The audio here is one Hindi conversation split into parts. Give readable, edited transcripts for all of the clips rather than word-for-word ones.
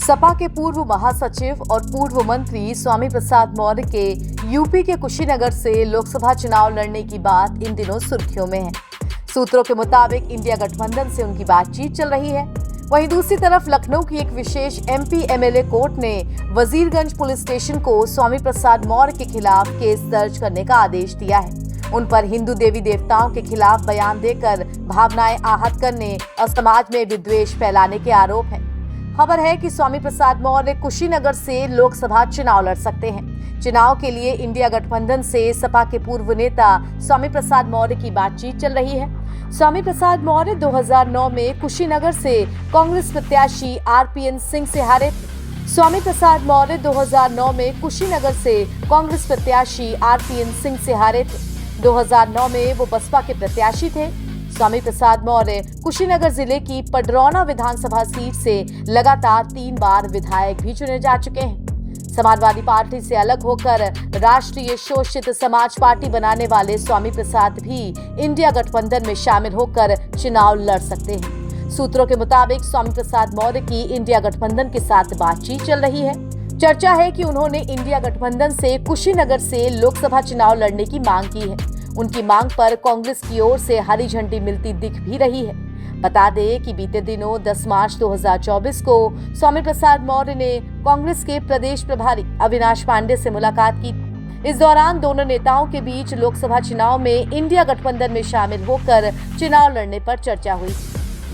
सपा के पूर्व महासचिव और पूर्व मंत्री स्वामी प्रसाद मौर्य के यूपी के कुशीनगर से लोकसभा चुनाव लड़ने की बात इन दिनों सुर्खियों में है। सूत्रों के मुताबिक इंडिया गठबंधन से उनकी बातचीत चल रही है। वहीं दूसरी तरफ लखनऊ की एक विशेष एमपी एमएलए कोर्ट ने वजीरगंज पुलिस स्टेशन को स्वामी प्रसाद मौर्य के खिलाफ केस दर्ज करने का आदेश दिया है। उन पर हिंदू देवी देवताओं के खिलाफ बयान देकर भावनाएं आहत करने और समाज में विद्वेष फैलाने के आरोप हैं। खबर है कि स्वामी प्रसाद मौर्य कुशीनगर से लोकसभा चुनाव लड़ सकते हैं। चुनाव के लिए इंडिया गठबंधन से सपा के पूर्व नेता स्वामी प्रसाद मौर्य की बातचीत चल रही है। स्वामी प्रसाद मौर्य 2009 में कुशीनगर से कांग्रेस प्रत्याशी आरपीएन सिंह से हारे थे। स्वामी प्रसाद मौर्य 2009 में कुशीनगर से कांग्रेस प्रत्याशी आरपीएन सिंह से हारे थे। 2009 में वो बसपा के प्रत्याशी थे। स्वामी प्रसाद मौर्य कुशीनगर जिले की पडरौना विधानसभा सीट से लगातार 3 बार विधायक भी चुने जा चुके हैं। समाजवादी पार्टी से अलग होकर राष्ट्रीय शोषित समाज पार्टी बनाने वाले स्वामी प्रसाद भी इंडिया गठबंधन में शामिल होकर चुनाव लड़ सकते हैं। सूत्रों के मुताबिक स्वामी प्रसाद मौर्य की इंडिया गठबंधन के साथ बातचीत चल रही है। चर्चा है कि उन्होंने इंडिया गठबंधन से कुशीनगर से लोकसभा चुनाव लड़ने की मांग की है। उनकी मांग पर कांग्रेस की ओर से हरी झंडी मिलती दिख भी रही है। बता दें कि बीते दिनों 10 मार्च 2024 को स्वामी प्रसाद मौर्य ने कांग्रेस के प्रदेश प्रभारी अविनाश पांडे से मुलाकात की। इस दौरान दोनों नेताओं के बीच लोकसभा चुनाव में इंडिया गठबंधन में शामिल होकर चुनाव लड़ने पर चर्चा हुई।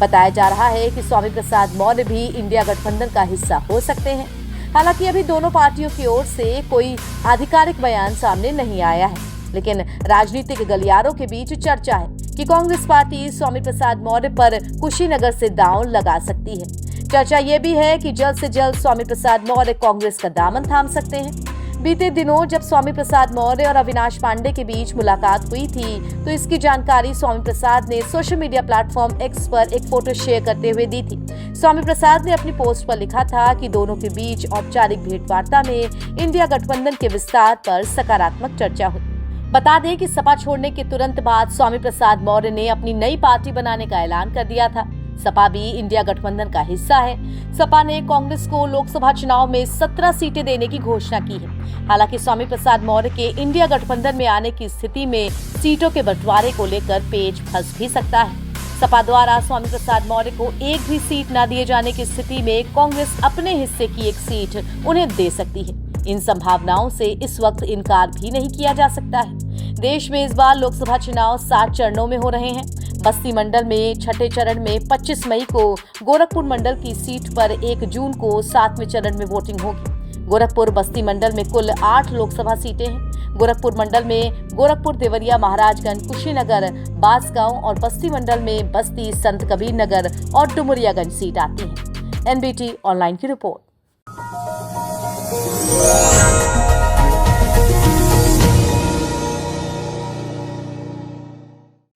बताया जा रहा है कि स्वामी प्रसाद मौर्य भी इंडिया गठबंधन का हिस्सा हो सकते हैं। हालांकि अभी दोनों पार्टियों की ओर से कोई आधिकारिक बयान सामने नहीं आया है, लेकिन राजनीतिक गलियारों के बीच चर्चा है कि कांग्रेस पार्टी स्वामी प्रसाद मौर्य पर कुशीनगर से दांव लगा सकती है। चर्चा ये भी है कि जल्द से जल्द स्वामी प्रसाद मौर्य कांग्रेस का दामन थाम सकते हैं। बीते दिनों जब स्वामी प्रसाद मौर्य और अविनाश पांडे के बीच मुलाकात हुई थी, तो इसकी जानकारी स्वामी प्रसाद ने सोशल मीडिया प्लेटफॉर्म एक्स पर एक फोटो शेयर करते हुए दी थी। स्वामी प्रसाद ने अपनी पोस्ट पर लिखा था कि दोनों के बीच औपचारिक भेंटवार्ता में इंडिया गठबंधन के विस्तार पर सकारात्मक चर्चा हुई। बता दें कि सपा छोड़ने के तुरंत बाद स्वामी प्रसाद मौर्य ने अपनी नई पार्टी बनाने का ऐलान कर दिया था। सपा भी इंडिया गठबंधन का हिस्सा है। सपा ने कांग्रेस को लोकसभा चुनाव में 17 सीटें देने की घोषणा की है। हालांकि स्वामी प्रसाद मौर्य के इंडिया गठबंधन में आने की स्थिति में सीटों के बंटवारे को लेकर पेच फंस भी सकता है। सपा द्वारा स्वामी प्रसाद मौर्य को एक भी सीट न दिए जाने की स्थिति में कांग्रेस अपने हिस्से की एक सीट उन्हें दे सकती है। इन संभावनाओं से इस वक्त इनकार भी नहीं किया जा सकता है। देश में इस बार लोकसभा चुनाव 7 चरणों में हो रहे हैं। बस्ती मंडल में छठे चरण में 25 मई को, गोरखपुर मंडल की सीट पर 1 जून को 7वें चरण में वोटिंग होगी। गोरखपुर बस्ती मंडल में कुल 8 लोकसभा सीटें हैं। गोरखपुर मंडल में गोरखपुर, देवरिया, महाराजगंज, कुशीनगर, बांसगांव और बस्ती मंडल में बस्ती, संत कबीर नगर और डुमरियागंज सीट आती है। एनबीटी ऑनलाइन की रिपोर्ट।